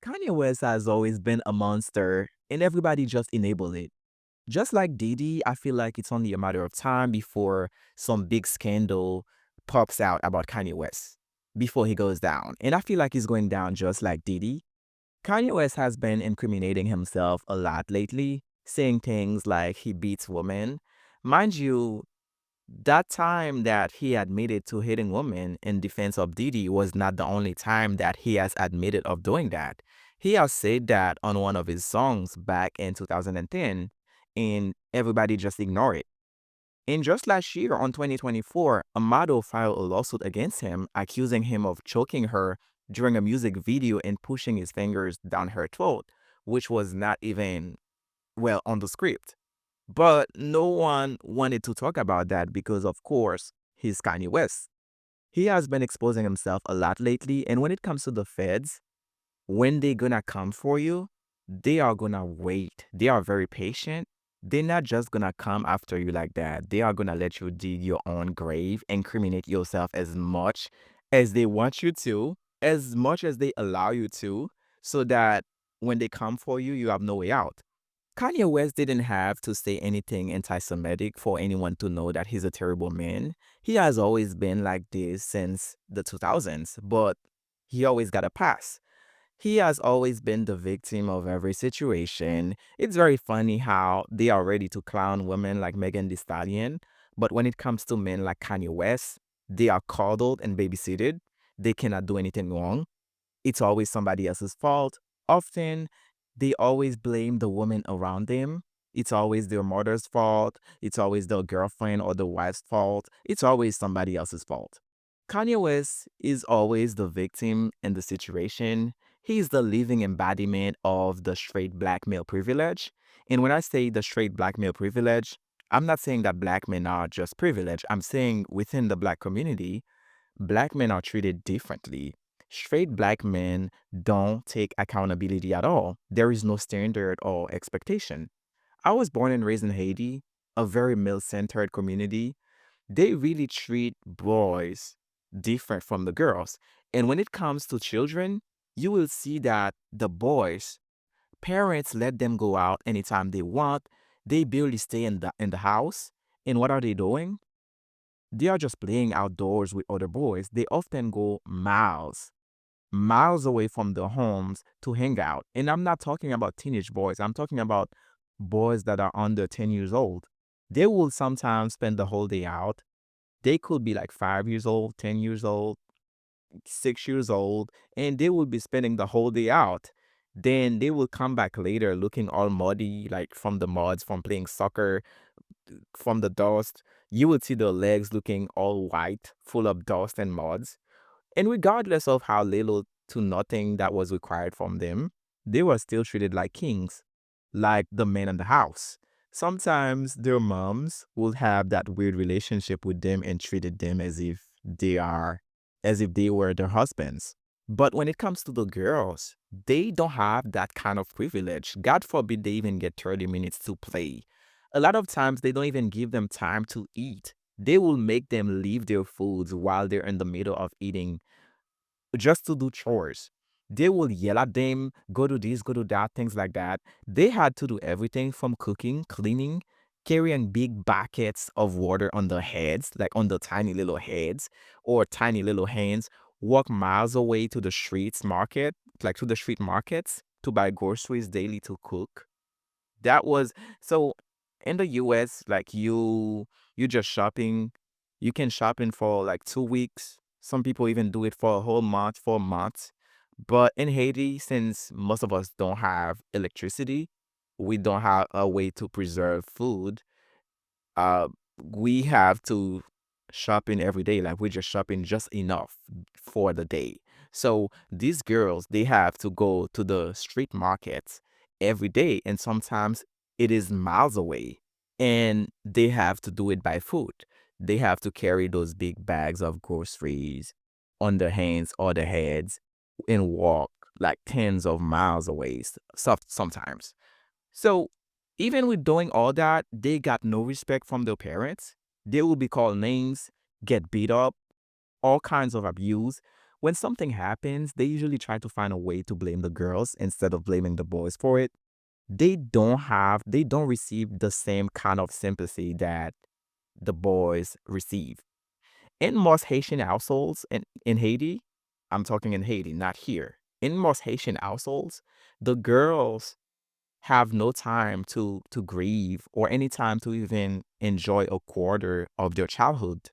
Kanye West has always been a monster, and everybody just enabled it. Just like Diddy, I feel like it's only a matter of time before some big scandal pops out about Kanye West before he goes down. And I feel like he's going down just like Diddy. Kanye West has been incriminating himself a lot lately, saying things like he beats women. Mind you, that time that he admitted to hitting women in defense of Diddy was not the only time that he has admitted of doing that. He has said that on one of his songs back in 2010, and everybody just ignored it. And just last year, on 2024, a model filed a lawsuit against him, accusing him of choking her during a music video and pushing his fingers down her throat, which was not even, well, on the script. But no one wanted to talk about that because, of course, he's Kanye West. He has been exposing himself a lot lately, and when it comes to the feds, when they gonna come for you, they are gonna wait. They are very patient. They're not just gonna come after you like that. They are gonna let you dig your own grave, incriminate yourself as much as they want you to, as much as they allow you to, so that when they come for you, you have no way out. Kanye West didn't have to say anything anti Semitic for anyone to know that he's a terrible man. He has always been like this since the 2000s, but he always got a pass. He has always been the victim of every situation. It's very funny how they are ready to clown women like Megan Thee Stallion, but when it comes to men like Kanye West, they are coddled and babysitted. They cannot do anything wrong. It's always somebody else's fault. Often, they always blame the woman around them. It's always their mother's fault. It's always their girlfriend or the wife's fault. It's always somebody else's fault. Kanye West is always the victim in the situation. He's the living embodiment of the straight black male privilege. And when I say the straight black male privilege, I'm not saying that black men are just privileged. I'm saying within the black community, black men are treated differently. Straight black men don't take accountability at all. There is no standard or expectation. I was born and raised in Haiti, a very male centered community. They really treat boys different from the girls. And when it comes to children, you will see that the boys, parents let them go out anytime they want. They barely stay in the house. And what are they doing? They are just playing outdoors with other boys. They often go miles away from their homes to hang out. And I'm not talking about teenage boys. I'm talking about boys that are under 10 years old. They will sometimes spend the whole day out. They could be like 5 years old, 10 years old, 6 years old, and they will be spending the whole day out. Then they will come back later looking all muddy, like from the muds, from playing soccer, from the dust. You would see their legs looking all white, full of dust and muds. And regardless of how little to nothing that was required from them, they were still treated like kings, like the men in the house. Sometimes their moms will have that weird relationship with them and treated them as if they were their husbands. But when it comes to the girls, they don't have that kind of privilege. God forbid they even get 30 minutes to play. A lot of times they don't even give them time to eat. They will make them leave their foods while they're in the middle of eating just to do chores. They will yell at them, go to this, go to that, things like that. They had to do everything from cooking, cleaning, carrying big buckets of water on their heads, like on the tiny little heads or tiny little hands, walk miles away to the streets market, like to the street markets to buy groceries daily to cook. That was so in the US, like you just shopping, you can shopping for like 2 weeks. Some people even do it for a whole month, for a month. But in Haiti, since most of us don't have electricity, we don't have a way to preserve food. Uh, we have to shopping every day. Like we're just shopping just enough for the day. So these girls, they have to go to the street markets every day, and sometimes it is miles away, and they have to do it by foot. They have to carry those big bags of groceries on their hands or their heads and walk like tens of miles away sometimes. So even with doing all that, they got no respect from their parents. They will be called names, get beat up, all kinds of abuse. when something happens, they usually try to find a way to blame the girls instead of blaming the boys for it. They don't receive the same kind of sympathy that the boys receive. In most Haitian households in Haiti, I'm talking in Haiti, not here. In most Haitian households, the girls have no time to grieve or any time to even enjoy a quarter of their childhood.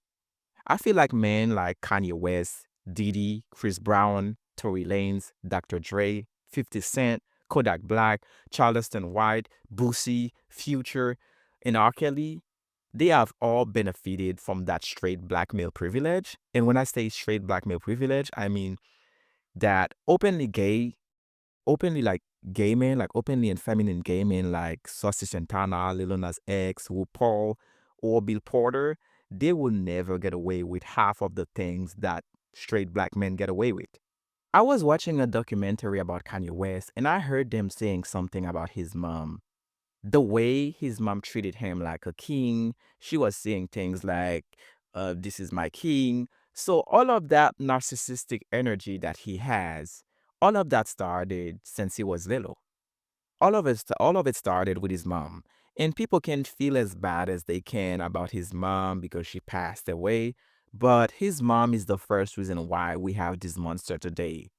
I feel like men like Kanye West, Diddy, Chris Brown, Tory Lanez, Dr. Dre, 50 Cent, Kodak Black, Charleston White, Boosie, Future, and R. Kelly, they have all benefited from that straight black male privilege. And when I say straight black male privilege, I mean that openly like gay men, like openly and feminine gay men like Saucy Santana, Lil Nas X, RuPaul, or Bill Porter, they will never get away with half of the things that straight black men get away with. I was watching a documentary about Kanye West and I heard them saying something about his mom. The way his mom treated him like a king, she was saying things like, this is my king. So all of that narcissistic energy that he has, all of that started since he was little. All of it started with his mom. And people can feel as bad as they can about his mom because she passed away, but his mom is the first reason why we have this monster today.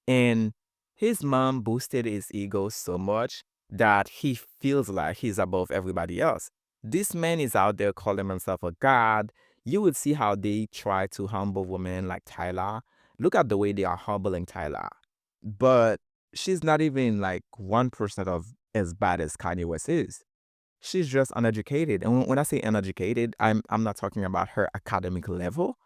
And his mom boosted his ego so much that he feels like he's above everybody else. This man is out there calling himself a god. You would see how they try to humble women like Tyler. Look at the way they are humbling Tyler. But she's not even like 1% of as bad as Kanye West is. She's just uneducated. And when I say uneducated, I'm not talking about her academic level.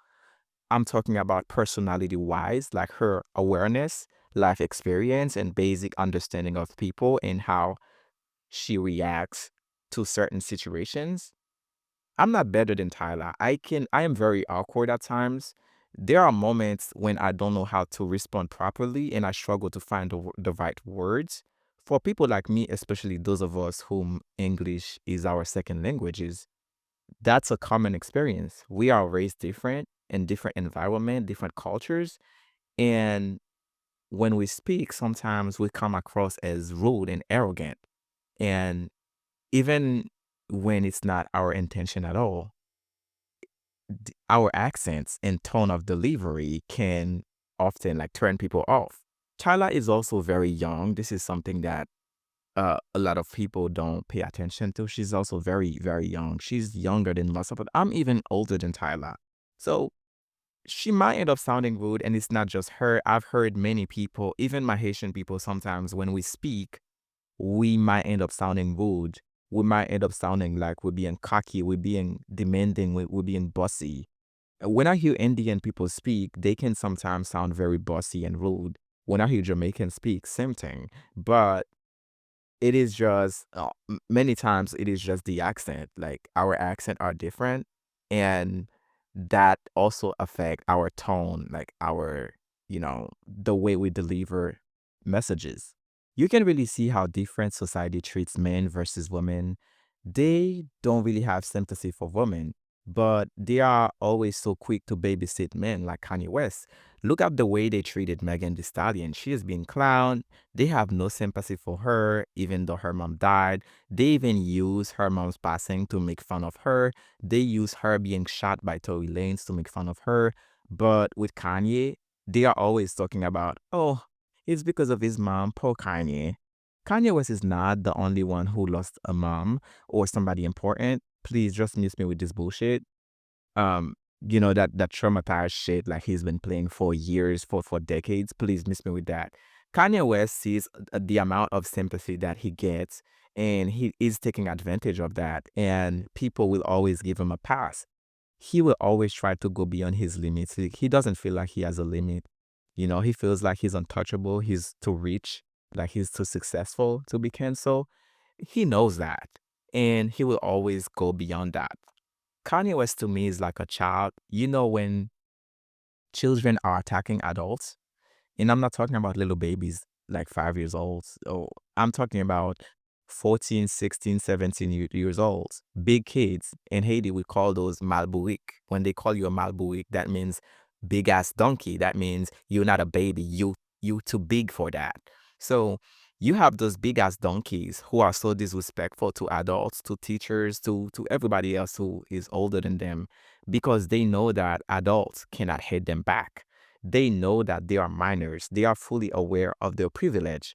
I'm talking about personality wise, like her awareness, life experience, and basic understanding of people and how she reacts to certain situations. I'm not better than Tyler. I am very awkward at times. There are moments when I don't know how to respond properly and I struggle to find the right words. For people like me, especially those of us whom English is our second languages, that's a common experience. We are raised different in different environment, different cultures, and when we speak, sometimes we come across as rude and arrogant. And even when it's not our intention at all, our accents and tone of delivery can often like turn people off. Tyla is also very young. This is something that a lot of people don't pay attention to. She's also very, very young. She's younger than most of us. I'm even older than Tyla. So she might end up sounding rude, and it's not just her. I've heard many people, even my Haitian people, sometimes when we speak, we might end up sounding rude. We might end up sounding like we're being cocky, we're being demanding, we're being bossy. When I hear Indian people speak, they can sometimes sound very bossy and rude. When I hear Jamaicans speak, same thing. But it is just many times it is just the accent. Like our accent are different, and that also affect our tone, like our the way we deliver messages. You can really see how different society treats men versus women. They don't really have sympathy for women, but they are always so quick to babysit men like Kanye West. Look at the way they treated Megan Thee Stallion. She is being clowned. They have no sympathy for her, even though her mom died. They even use her mom's passing to make fun of her. They use her being shot by Tory Lanez to make fun of her. But with Kanye, they are always talking about, oh, it's because of his mom, poor Kanye. Kanye West is not the only one who lost a mom or somebody important. Please just miss me with this bullshit. Um, that traumatized shit like he's been playing for years, for decades. Please miss me with that. Kanye West sees the amount of sympathy that he gets, and he is taking advantage of that. And people will always give him a pass. He will always try to go beyond his limits. He doesn't feel like he has a limit. He feels like he's untouchable. He's too rich, like he's too successful to be canceled. He knows that, and he will always go beyond that. Kanye West to me is like a child. When children are attacking adults, and I'm not talking about little babies like 5 years old. Oh, I'm talking about 14, 16, 17 years old. Big kids. In Haiti, we call those malbouik. When they call you a malbouik, that means big ass donkey. That means you're not a baby. You too big for that. So you have those big ass donkeys who are so disrespectful to adults, to teachers, to everybody else who is older than them, because they know that adults cannot hit them back. They know that they are minors. They are fully aware of their privilege.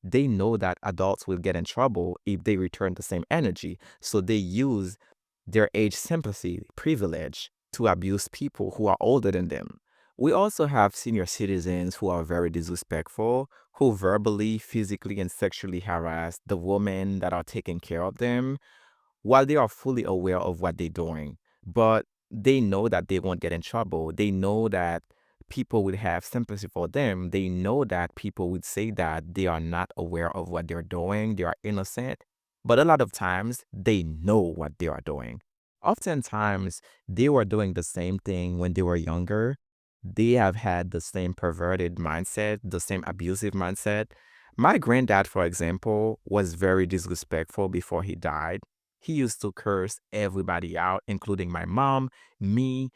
They know that adults will get in trouble if they return the same energy. So they use their age sympathy privilege to abuse people who are older than them. We also have senior citizens who are very disrespectful, who verbally, physically, and sexually harass the women that are taking care of them while they are fully aware of what they're doing. But they know that they won't get in trouble. They know that people will have sympathy for them. They know that people would say that they are not aware of what they're doing, they are innocent. But a lot of times, they know what they are doing. Oftentimes, they were doing the same thing when they were younger. They have had the same perverted mindset, the same abusive mindset. My granddad, for example, was very disrespectful before he died. He used to curse everybody out, including my mom, me,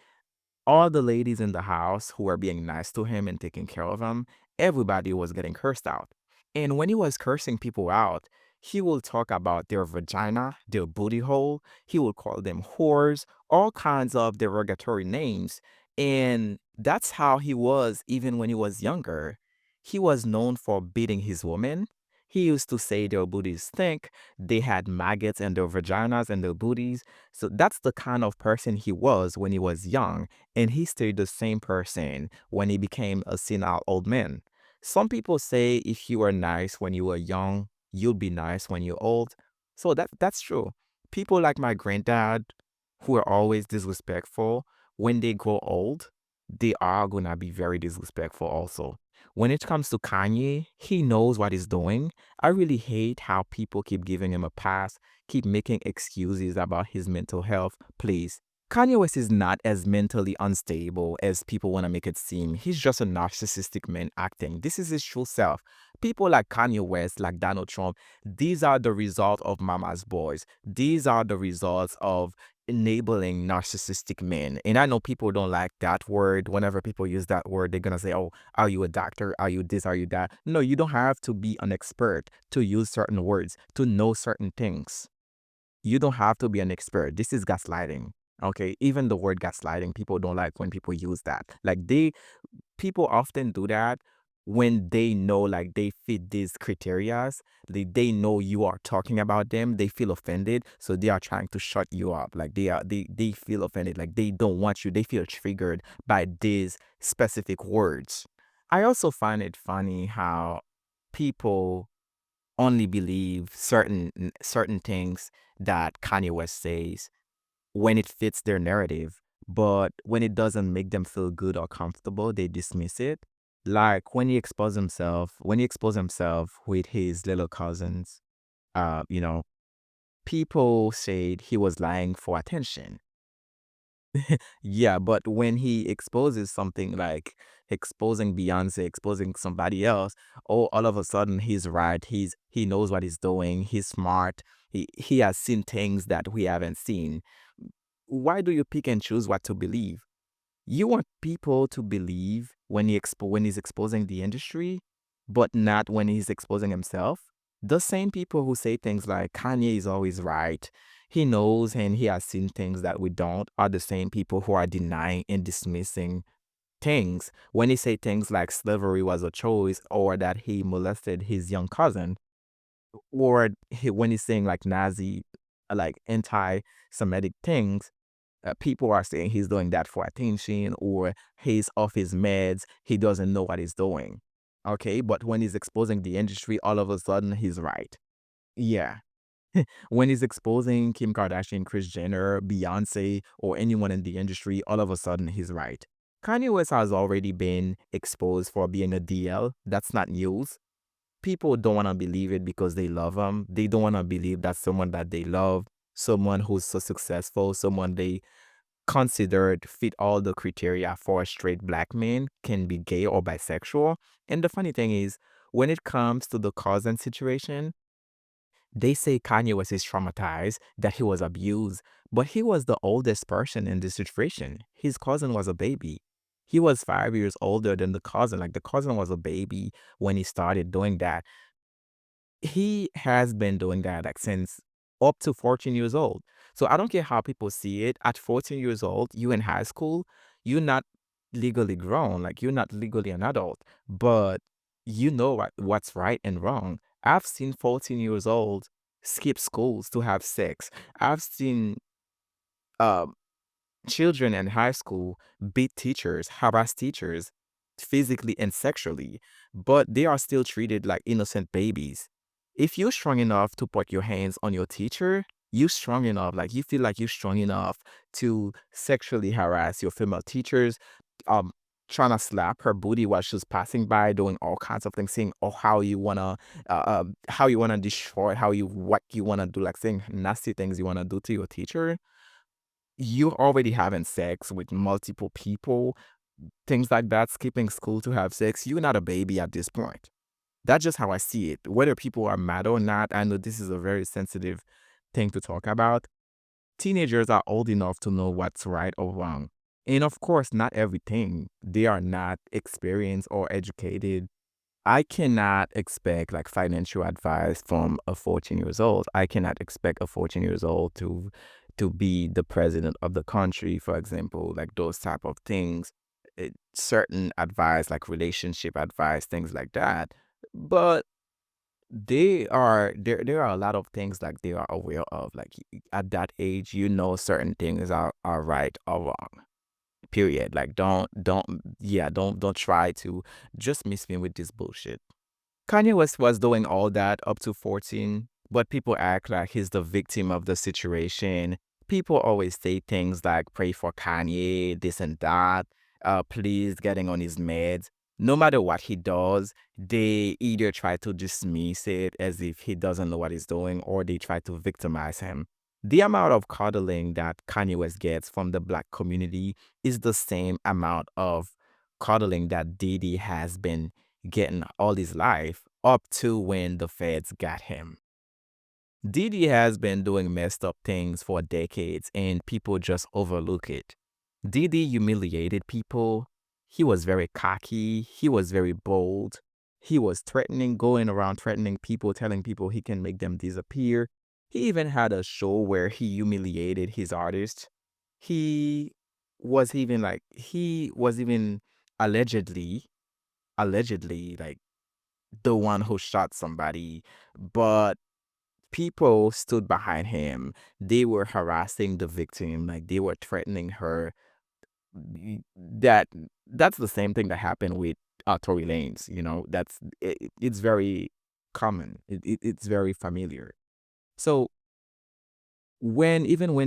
all the ladies in the house who were being nice to him and taking care of him. Everybody was getting cursed out. And when he was cursing people out, he will talk about their vagina, their booty hole. He will call them whores, all kinds of derogatory names. And that's how he was even when he was younger. He was known for beating his women. He used to say their booties stink. They had maggots in their vaginas and their booties. So that's the kind of person he was when he was young, and he stayed the same person when he became a senile old man. Some people say if you were nice when you were young, you'll be nice when you're old. So that's true. People like my granddad, who are always disrespectful, when they grow old, they are gonna be very disrespectful also. When it comes to Kanye, he knows what he's doing. I really hate how people keep giving him a pass, keep making excuses about his mental health. Please. Kanye West is not as mentally unstable as people want to make it seem. He's just a narcissistic man acting. This is his true self. People like Kanye West, like Donald Trump, these are the result of mama's boys. These are the results of enabling narcissistic men. And I know people don't like that word. Whenever people use that word, they're going to say, oh, are you a doctor? Are you this? Are you that? No, you don't have to be an expert to use certain words, to know certain things. You don't have to be an expert. This is gaslighting. Okay, even the word gaslighting, people don't like when people use that. Like people often do that when they know like they fit these criterias. They know you are talking about them. They feel offended, so they are trying to shut you up. Like they feel offended. Like they don't want you. They feel triggered by these specific words. I also find it funny how people only believe certain things that Kanye West says when it fits their narrative, but when it doesn't make them feel good or comfortable, they dismiss it. Like when he exposed himself with his little cousins, you know, people said he was lying for attention. Yeah, but when he exposes something like exposing Beyonce, exposing somebody else, oh, all of a sudden he's right. He knows what he's doing. He's smart. He has seen things that we haven't seen. Why do you pick and choose what to believe? You want people to believe when he's exposing the industry, but not when he's exposing himself. The same people who say things like Kanye is always right, he knows and he has seen things that we don't, are the same people who are denying and dismissing things. When he say things like slavery was a choice or that he molested his young cousin, or when he's saying like Nazi, like anti-Semitic things, people are saying he's doing that for attention or he's off his meds. He doesn't know what he's doing. Okay. But when he's exposing the industry, all of a sudden he's right. Yeah. When he's exposing Kim Kardashian, Kris Jenner, Beyonce, or anyone in the industry, all of a sudden he's right. Kanye West has already been exposed for being a DL. That's not news. People don't want to believe it because they love him. They don't want to believe that someone that they love, someone who's so successful, someone they considered fit all the criteria for a straight black man can be gay or bisexual. And the funny thing is, when it comes to the cousin situation, they say Kanye West is traumatized, that he was abused, but he was the oldest person in this situation. His cousin was a baby. He was 5 years older than the cousin. Like the cousin was a baby when he started doing that. He has been doing that like since up to 14 years old. So I don't care how people see it. At 14 years old, you in high school, you're not legally grown, like you're not legally an adult, but you know what's right and wrong. I've seen 14 years old skip schools to have sex. I've seen um children in high school beat teachers, harass teachers physically and sexually, but they are still treated like innocent babies. If you're strong enough to put your hands on your teacher, you're strong enough, like you feel like you're strong enough to sexually harass your female teachers, um, trying to slap her booty while she's passing by, doing all kinds of things, saying, "Oh, how you wanna destroy, what you wanna do," like saying nasty things you wanna do to your teacher. You're already having sex with multiple people, things like that, skipping school to have sex. You're not a baby at this point. That's just how I see it. Whether people are mad or not, I know this is a very sensitive thing to talk about. Teenagers are old enough to know what's right or wrong. And of course, not everything. They are not experienced or educated. I cannot expect like financial advice from a 14 years old. I cannot expect a 14 years old to be the president of the country, for example, like those type of things. Certain advice, like relationship advice, things like that. But there are a lot of things like they are aware of. Like at that age, you know certain things are right or wrong. Period. Like don't try to just miss me with this bullshit. Kanye West was doing all that up to 14, but people act like he's the victim of the situation. People always say things like, pray for Kanye, this and that, please getting on his meds. No matter what he does, they either try to dismiss it as if he doesn't know what he's doing, or they try to victimize him. The amount of coddling that Kanye West gets from the black community is the same amount of coddling that Diddy has been getting all his life up to when the feds got him. Diddy has been doing messed up things for decades and people just overlook it. Diddy humiliated people. He was very cocky. He was very bold. He was threatening, going around threatening people, telling people he can make them disappear. He even had a show where he humiliated his artist. He he was even allegedly, like the one who shot somebody, but people stood behind him. They were harassing the victim, like they were threatening her. That that's the same thing that happened with Tory Lanez. It's very common. It's very familiar. So when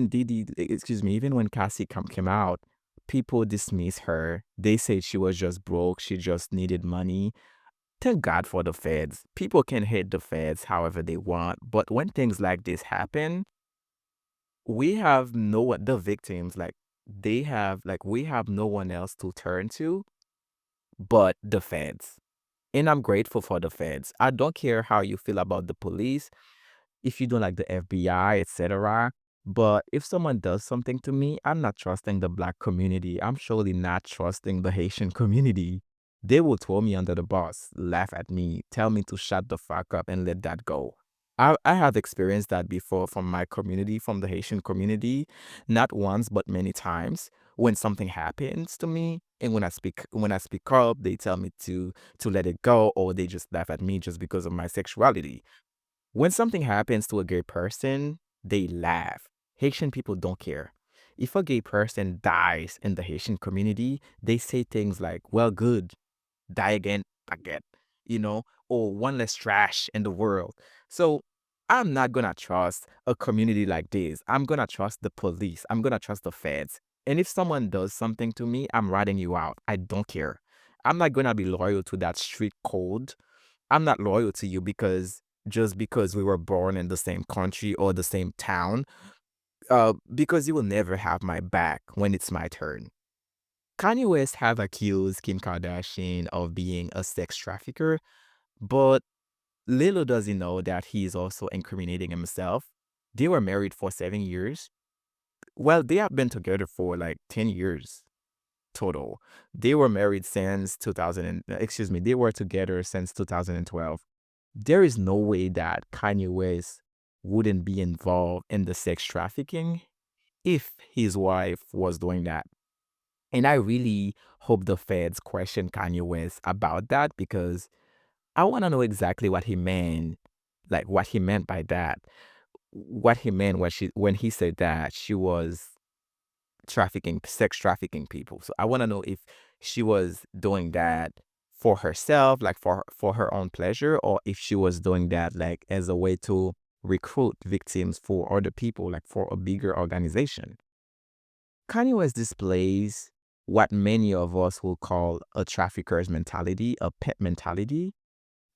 Didi, excuse me, even when Cassie came out, people dismiss her. They say she was just broke. She just needed money. Thank God for the feds. People can hate the feds however they want, but when things like this happen, we have the victims, like we have no one else to turn to but the feds. And I'm grateful for the feds. I don't care how you feel about the police, if you don't like the FBI, etc. But if someone does something to me, I'm not trusting the black community. I'm surely not trusting the Haitian community. They will throw me under the bus, laugh at me, tell me to shut the fuck up and let that go. I have experienced that before from my community, from the Haitian community, not once but many times. When something happens to me, and when I speak up, they tell me to let it go, or they just laugh at me just because of my sexuality. When something happens to a gay person, they laugh. Haitian people don't care. If a gay person dies in the Haitian community, they say things like, well, good, die again, or one less trash in the world. So I'm not gonna trust a community like this. I'm gonna trust the police. I'm gonna trust the feds. And if someone does something to me, I'm writing you out. I don't care. I'm not gonna be loyal to that street code. I'm not loyal to you just because we were born in the same country or the same town, because you will never have my back when it's my turn. Kanye West have accused Kim Kardashian of being a sex trafficker, but little does he know that he is also incriminating himself. They were married for 7 years. Well, they have been together for like 10 years. total. They were married since 2000 excuse me, they were together since 2012. There is no way that Kanye West wouldn't be involved in the sex trafficking if his wife was doing that. And I really hope the feds question Kanye West about that because I want to know exactly what he meant, like what he meant by that. What he meant when he said that she was sex trafficking people. So I want to know if she was doing that for herself, like for her own pleasure, or if she was doing that like as a way to recruit victims for other people, like for a bigger organization. Kanye West displays what many of us will call a trafficker's mentality, a pet mentality.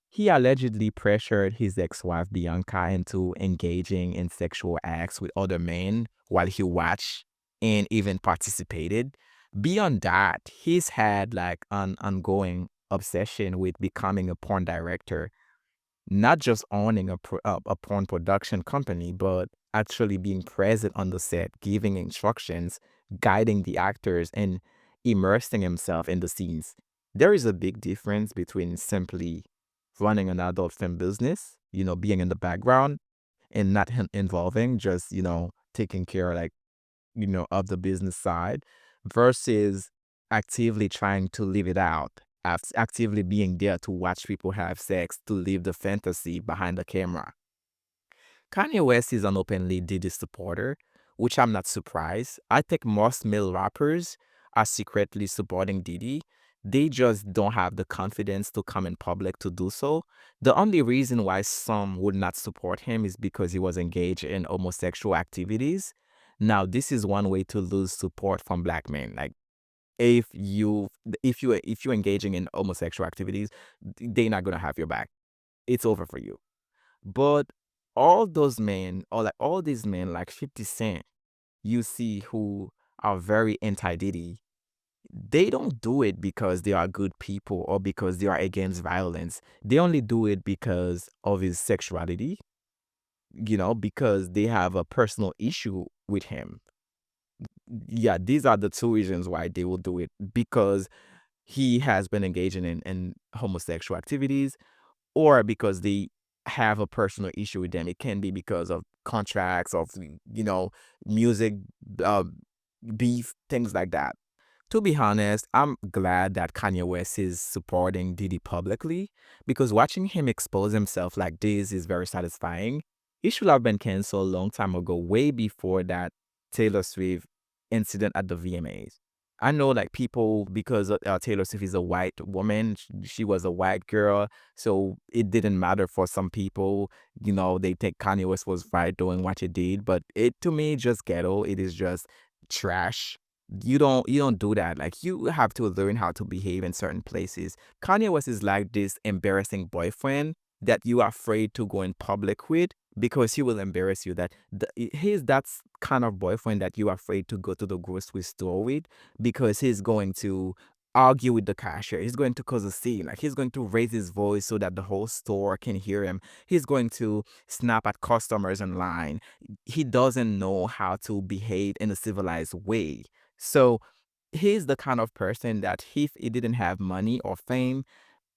He allegedly pressured his ex-wife Bianca into engaging in sexual acts with other men while he watched and even participated. Beyond that, he's had like an ongoing obsession with becoming a porn director, not just owning a porn production company, but actually being present on the set, giving instructions, guiding the actors, and immersing himself in the scenes. There is a big difference between simply running an adult film business, being in the background and not involving, just, taking care, like, of the business side versus actively trying to live it out, actively being there to watch people have sex, to live the fantasy behind the camera. Kanye West is an openly Diddy supporter, which I'm not surprised. I think most male rappers are secretly supporting Diddy. They just don't have the confidence to come in public to do so. The only reason why some would not support him is because he was engaged in homosexual activities. Now, this is one way to lose support from black men. Like if you if you're engaging in homosexual activities, they're not gonna have your back. It's over for you. But all those men, or like all these men, like 50 Cent, you see who are very anti Diddy, they don't do it because they are good people or because they are against violence. They only do it because of his sexuality, because they have a personal issue with him. Yeah, these are the two reasons why they will do it because he has been engaging in homosexual activities or because they have a personal issue with them. It can be because of contracts, of music, uh, beef, things like that. To be honest, I'm glad that Kanye West is supporting Diddy publicly because watching him expose himself like this is very satisfying. He should have been canceled a long time ago, way before that Taylor Swift incident at the VMAs. I know like people, because Taylor Swift is a white woman, she was a white girl, so it didn't matter for some people. They think Kanye West was right doing what he did, but it to me just ghetto. It is just trash. You don't do that. Like you have to learn how to behave in certain places. Kanye West is like this embarrassing boyfriend that you are afraid to go in public with because he will embarrass you. He's that kind of boyfriend that you are afraid to go to the grocery store with because he's going to argue with the cashier. He's going to cause a scene. Like he's going to raise his voice so that the whole store can hear him. He's going to snap at customers in line. He doesn't know how to behave in a civilized way. So he's the kind of person that if he didn't have money or fame,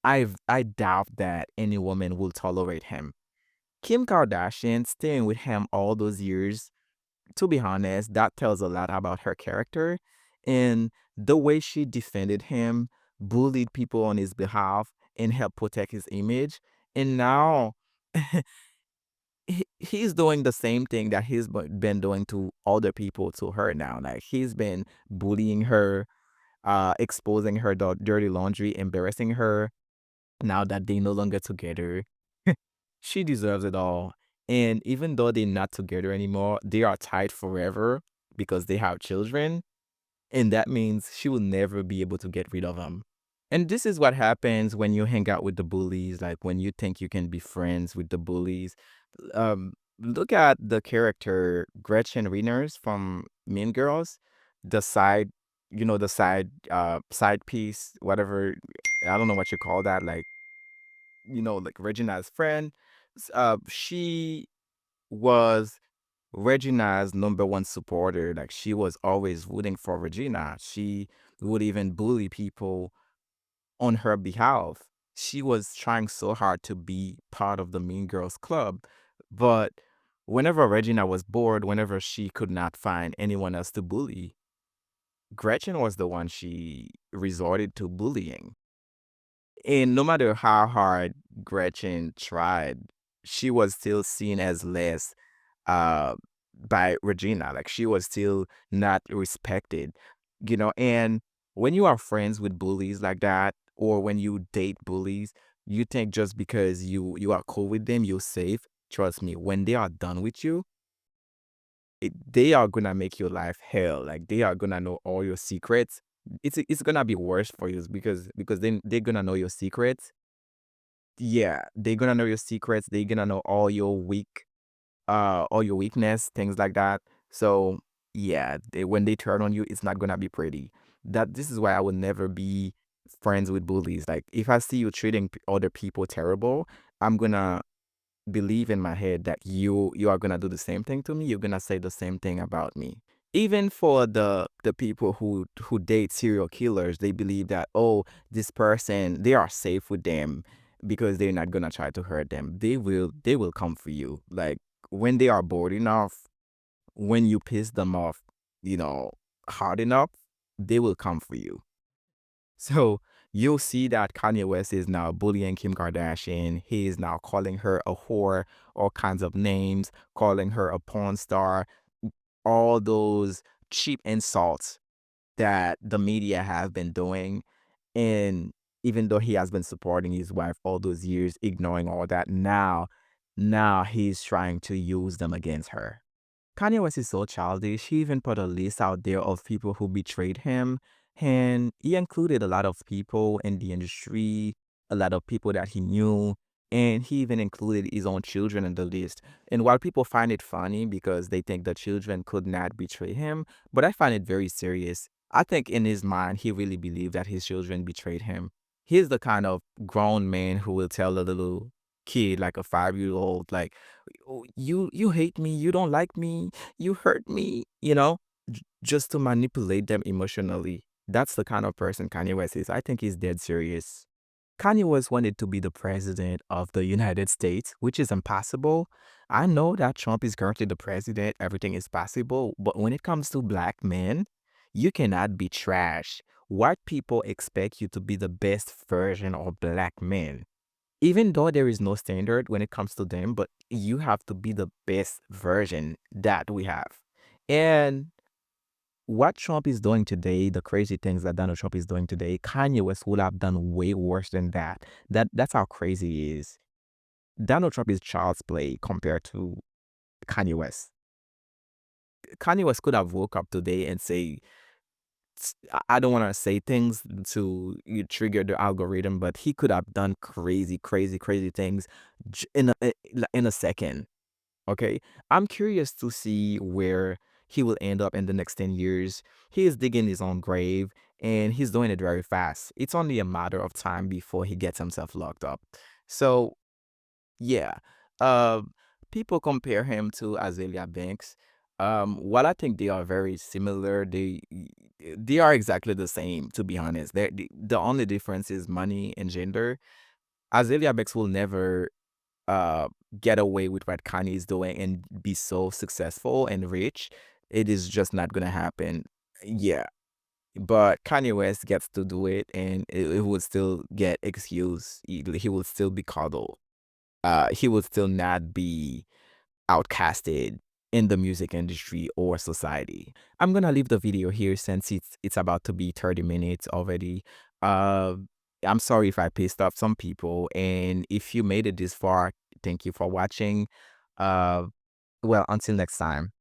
I doubt that any woman will tolerate him. Kim Kardashian staying with him all those years, to be honest, that tells a lot about her character and the way she defended him, bullied people on his behalf, and helped protect his image. And now he's doing the same thing that he's been doing to other people to her now. Like he's been bullying her, exposing her dirty laundry, embarrassing her. Now that they no longer together, she deserves it all. And even though they're not together anymore, they are tied forever because they have children. And that means she will never be able to get rid of him. And this is what happens when you hang out with the bullies, like when you think you can be friends with the bullies. Look at the character Gretchen Wieners from Mean Girls, the side, side piece, whatever. I don't know what you call that, like Regina's friend. She was Regina's number one supporter. Like she was always rooting for Regina. She would even bully people on her behalf. She was trying so hard to be part of the Mean Girls Club, but whenever Regina was bored, whenever she could not find anyone else to bully, Gretchen was the one she resorted to bullying. And no matter how hard Gretchen tried, she was still seen as less uh by Regina. Like she was still not respected, and when you are friends with bullies like that, or when you date bullies, you think just because you are cool with them, you're safe. Trust me, when they are done with you, they are gonna make your life hell. Like they are gonna know all your secrets. It's gonna be worse for you because then they're gonna know your secrets. Yeah, they're gonna know your secrets. They're gonna know all your weakness, things like that. So yeah, when they turn on you, it's not gonna be pretty. This is why I would never be friends with bullies. Like if I see you treating other people terrible, I'm gonna believe in my head that you are gonna do the same thing to me. You're gonna say the same thing about me. Even for the people who date serial killers, they believe that, oh, this person, they are safe with them because they're not gonna try to hurt them. They will come for you. Like when they are bored enough, when you piss them off, you know, hard enough, they will come for you. So you'll see that Kanye West is now bullying Kim Kardashian. He is now calling her a whore, all kinds of names, calling her a porn star, all those cheap insults that the media have been doing. And even though he has been supporting his wife all those years, ignoring all that, now he's trying to use them against her. Kanye West is so childish. He even put a list out there of people who betrayed him, and he included a lot of people in the industry, a lot of people that he knew, and he even included his own children in the list. And while people find it funny because they think the children could not betray him, but I find it very serious. I think in his mind, he really believed that his children betrayed him. He's the kind of grown man who will tell a little kid, like a 5-year old, like, "Oh, you hate me, you don't like me, you hurt me," just to manipulate them emotionally. That's the kind of person Kanye West is. I think he's dead serious. Kanye West wanted to be the president of the United States, which is impossible. I know that Trump is currently the president, everything is possible, but when it comes to black men, you cannot be trash. White people expect you to be the best version of black men, even though there is no standard when it comes to them, but you have to be the best version that we have. And what Trump is doing today, the crazy things that Donald Trump is doing today, Kanye West would have done way worse than that. That's how crazy he is. Donald Trump is child's play compared to Kanye West. Kanye West could have woke up today and say, I don't want to say things to trigger the algorithm, but he could have done crazy, crazy, crazy things in a second. Okay, I'm curious to see where he will end up in the next 10 years. He is digging his own grave, and he's doing it very fast. It's only a matter of time before he gets himself locked up. So yeah, um, people compare him to Azalea Banks. While I think they are very similar, they are exactly the same. To be honest, the only difference is money and gender. Azalea Banks will never uh get away with what Kanye is doing and be so successful and rich. It is just not gonna happen. Yeah, but Kanye West gets to do it, and it would still get excused. He will still be coddled. He will still not be outcasted in the music industry or society. I'm gonna leave the video here since it's about to be 30 minutes already. Uh, I'm sorry if I pissed off some people, and if you made it this far, thank you for watching. Uh, well, until next time.